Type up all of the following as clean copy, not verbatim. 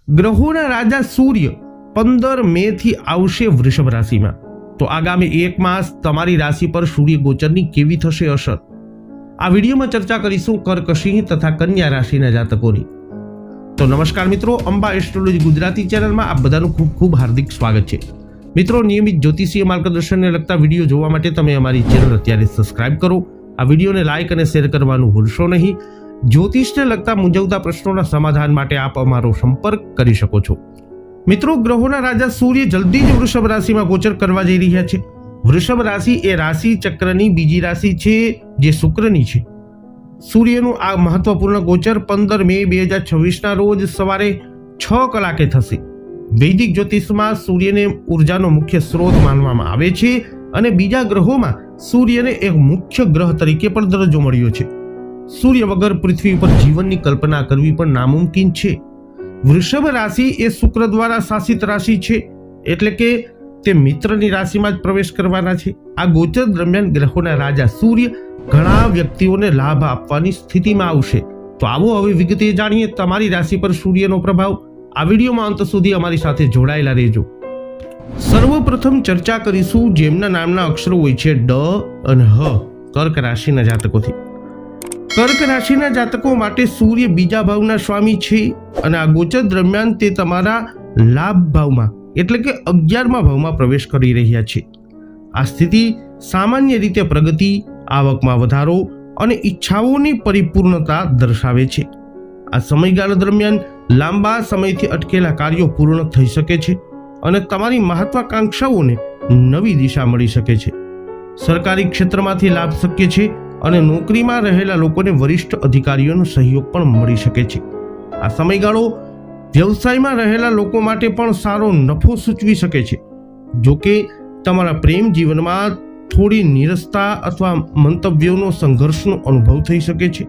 ગ્રહોના રાજા સૂર્ય 15 મે થી આવશે વૃષભ રાશિમાં. તો આગામી 1 માસ તમારી રાશિ પર સૂર્ય ગોચરની કેવી થશે અસર, આ વિડીયોમાં ચર્ચા કરીશું કર્ક, સિંહ તથા કન્યા રાશિના જાતકોની. તો નમસ્કાર મિત્રો, અંબા એસ્ટ્રોલોજી ગુજરાતી ચેનલમાં આપ બધાનું ખૂબ ખૂબ હાર્દિક સ્વાગત છે. મિત્રો, નિયમિત જ્યોતિષીય માર્ગદર્શનને લગતા વિડીયો જોવા માટે તમે અમારી ચેનલ અત્યારે સબસ્ક્રાઇબ કરો. આ વિડીયોને લાઇક અને શેર કરવાનું ભૂલશો નહીં. જ્યોતિષને લગતા મૂંઝવતા પ્રશ્નોના સમાધાન માટે આપ અમારો સંપર્ક કરી શકો છો. મિત્રો, ગ્રહોના રાજા સૂર્ય જલ્દી જ વૃષભ રાશિમાં ગોચર કરવા જઈ રહ્યા છે. વૃષભ રાશિ એ રાશિ ચક્રની બીજી રાશિ છે જે શુક્રની છે. સૂર્યનું આ મહત્વપૂર્ણ ગોચર 15 મે 2026ના રોજ સવારે 6 કલાકે થશે. વૈદિક જ્યોતિષમાં સૂર્યને ઉર્જાનો મુખ્ય સ્ત્રોત માનવામાં આવે છે અને બીજા ગ્રહોમાં સૂર્યને એક મુખ્ય ગ્રહ તરીકે પણ દરજ્જો મળ્યો છે. સૂર્ય વગર પૃથ્વી ઉપર જીવનની કલ્પના કરવી પણ નામુમકિન છે. વૃષભ રાશિ એ શુક્ર દ્વારા શાસિત રાશિ છે, એટલે કે તે મિત્રની રાશિમાં જ પ્રવેશ કરવાના છે. આ ગોચર દરમિયાન ગ્રહોના રાજા સૂર્ય ઘણા વ્યક્તિઓને લાભ આપવાની સ્થિતિમાં આવશે. તો આવો હવે વિગતે જાણીએ તમારી રાશિ પર સૂર્યનો પ્રભાવ. આ વિડીયોમાં અંત સુધી અમારી સાથે જોડાયેલા રહેજો. સર્વપ્રથમ ચર્ચા કરીશું જેમના નામના અક્ષરો હોય છે ડ અને હ, કર્ક રાશિના જાતકોથી. કર્ક રાશિના જાતકો માટે સૂર્ય બીજા ભાવના સ્વામી છે અને આ ગોચર દરમિયાન તે તમારા લાભ ભાવમાં એટલે કે 11મા ભાવમાં પ્રવેશ કરી રહ્યા છે. આ સ્થિતિ સામાન્ય રીતે પ્રગતિ, આવકમાં વધારો અને ઈચ્છાઓની પરિપૂર્ણતા દર્શાવે છે. આ સમયગાળા દરમિયાન લાંબા સમયથી અટકેલા કાર્યો પૂર્ણ થઈ શકે છે અને તમારી મહત્વાકાંક્ષાઓને નવી દિશા મળી શકે છે. સરકારી ક્ષેત્રમાંથી લાભ શક્ય છે અને નોકરીમાં રહેલા લોકોને વરિષ્ઠ અધિકારીઓનો સહયોગ પણ મળી શકે છે. આ સમયગાળો વ્યવસાયમાં રહેલા લોકો માટે પણ સારો નફો સૂચવી શકે છે. જો કે તમારા પ્રેમ જીવનમાં થોડી નિરસતા અથવા મંતવ્યોનો સંઘર્ષનો અનુભવ થઈ શકે છે.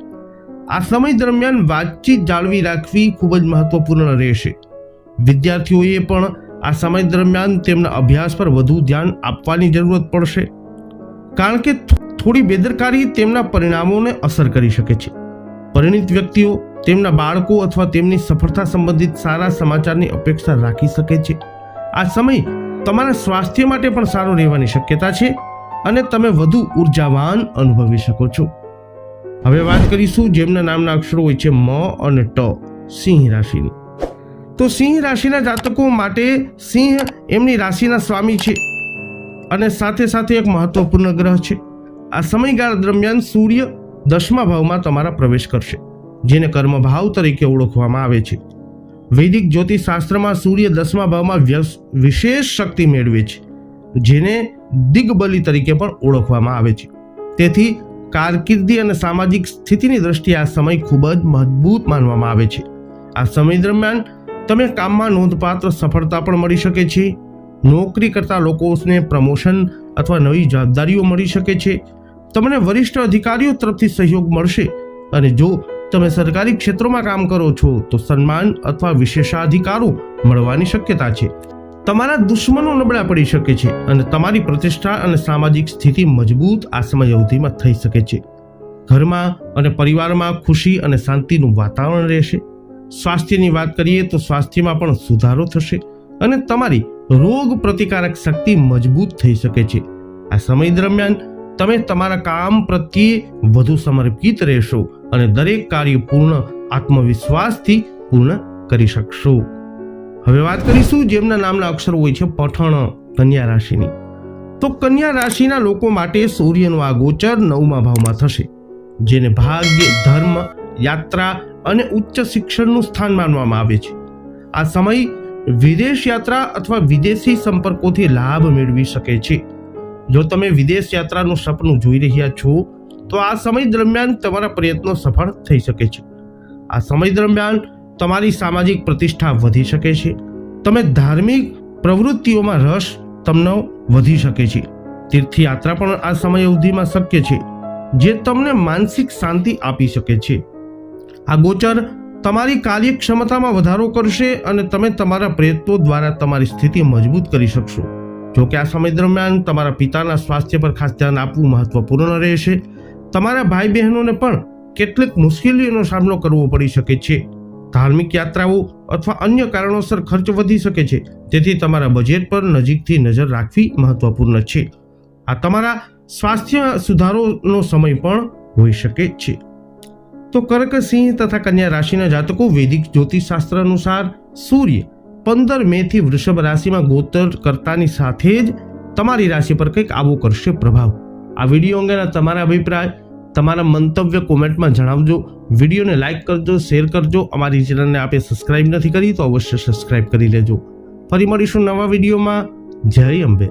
આ સમય દરમિયાન વાતચીત જાળવી રાખવી ખૂબ જ મહત્વપૂર્ણ રહેશે. વિદ્યાર્થીઓએ પણ આ સમય દરમિયાન તેમના અભ્યાસ પર વધુ ધ્યાન આપવાની જરૂરત પડશે, કારણ કે થોડી બેદરકારી તેમના પરિણામોને અસર કરી શકે છે. પરિણિત વ્યક્તિઓ તેમના બાળકો અથવા તેમની સફળતા સંબંધિત સારા સમાચારની અપેક્ષા રાખી શકે છે. આ સમય તમારા સ્વાસ્થ્ય માટે પણ સારો રહેવાની શક્યતા છે અને તમે વધુ ઉર્જાવાન અનુભવી શકો છો. હવે વાત કરીશું જેમના નામના અક્ષરો હોય છે મ અને ટ, સિંહ રાશિની. તો સિંહ રાશિના જાતકો માટે સિંહ એમની રાશિના સ્વામી છે અને સાથે સાથે એક મહત્વપૂર્ણ ગ્રહ છે. આ સમયગાળા દરમિયાન સૂર્ય 10મા ભાવમાં તમારા પ્રવેશ કરશે, જેને કર્મ ભાવ તરીકે ઓળખવામાં આવે છે. વૈદિક જ્યોતિષશાસ્ત્રમાં સૂર્ય 10મા ભાવમાં વિશેષ શક્તિ મેળવે છે, જેને દિગ્બલી તરીકે પણ ઓળખવામાં આવે છે. તેથી કારકિર્દી અને સામાજિક સ્થિતિની દ્રષ્ટિએ આ સમય ખૂબ જ મજબૂત માનવામાં આવે છે. આ સમય દરમિયાન તમે કામમાં નોંધપાત્ર સફળતા પણ મળી શકે છે. નોકરી કરતા લોકોને પ્રમોશન અથવા નવી જવાબદારીઓ મળી શકે છે. તમને વરિષ્ઠ અધિકારીઓ તરફથી સહયોગ મળશે અને જો તમે સરકારી ક્ષેત્રોમાં કામ કરો છો તો સન્માન અથવા વિશેષાધિકારો મળવાની શક્યતા છે. તમારા દુશ્મનો નબળા પડી શકે છે અને તમારી પ્રતિષ્ઠા અને સામાજિક સ્થિતિ મજબૂત આ સમય અવધિમાં થઈ શકે છે. ઘરમાં અને પરિવારમાં ખુશી અને શાંતિનું વાતાવરણ રહેશે. સ્વાસ્થ્યની વાત કરીએ તો સ્વાસ્થ્યમાં પણ સુધારો થશે અને તમારી રોગ પ્રતિકારક શક્તિ મજબૂત થઈ શકે છે. આ સમય દરમિયાન તમે તમારા કામ પ્રત્યે વધુ સમર્પિત રહેશો અને દરેક કાર્ય પૂર્ણ આત્મવિશ્વાસથી પૂર્ણ કરી શકશો. હવે વાત કરીશું જેમના નામના અક્ષરો હોય છે પઠણ, કન્યા રાશિની. તો કન્યા રાશિના લોકો માટે સૂર્યનું આ ગોચર 9મા ભાવમાં થશે, જેને ભાગ્ય, ધર્મ, યાત્રા અને ઉચ્ચ શિક્ષણનું સ્થાન માનવામાં આવે છે. આ સમય વિદેશ યાત્રા અથવા વિદેશી સંપર્કોથી લાભ મેળવી શકે છે. જો તમે વિદેશ યાત્રાનું સપનું જોઈ રહ્યા છો તો આ સમય દરમિયાન તમારા પ્રયત્નો સફળ થઈ શકે છે. આ સમય દરમિયાન તમારી સામાજિક પ્રતિષ્ઠા વધી શકે છે. તમે ધાર્મિક પ્રવૃત્તિઓમાં રસ તમને વધી શકે છે. તીર્થયાત્રા પણ આ સમય અવધિમાં શક્ય છે, જે તમને માનસિક શાંતિ આપી શકે છે. આ ગોચર તમારી કાર્યક્ષમતામાં વધારો કરશે અને તમે તમારા પ્રયત્નો દ્વારા તમારી સ્થિતિ મજબૂત કરી શકશો. જો કે આ સમય દરમિયાન તમારા પિતાના સ્વાસ્થ્ય પર ખાસ ધ્યાન આપવું મહત્વપૂર્ણ રહેશે. તમારા ભાઈ બહેનોને પણ કેટલીક મુશ્કેલીઓનો સામનો કરવો પડી શકે છે. ધાર્મિક યાત્રાઓ અથવા અન્ય કારણોસર ખર્ચ વધી શકે છે, તેથી તમારા બજેટ પર નજીકથી નજર રાખવી મહત્વપૂર્ણ છે. આ તમારા સ્વાસ્થ્ય સુધારોનો સમય પણ હોઈ શકે છે. તો કર્ક, સિંહ તથા કન્યા રાશિના જાતકો વૈદિક જ્યોતિષશાસ્ત્ર અનુસાર સૂર્ય 15 મે થી વૃષભ રાશિમાં ગોચર કરતાની સાથે જ તમારી રાશિ પર કંઈક આવો કરશે પ્રભાવ. આ વિડીયો અંગેના તમારા અભિપ્રાય, તમારા મંતવ્ય કોમેન્ટમાં જણાવજો. વિડીયોને લાઇક કરજો, શેર કરજો. અમારી ચેનલને આપે સબસ્ક્રાઇબ નથી કરી તો અવશ્ય સબસ્ક્રાઇબ કરી લેજો. ફરી મળીશું નવા વિડીયોમાં. જય અંબે.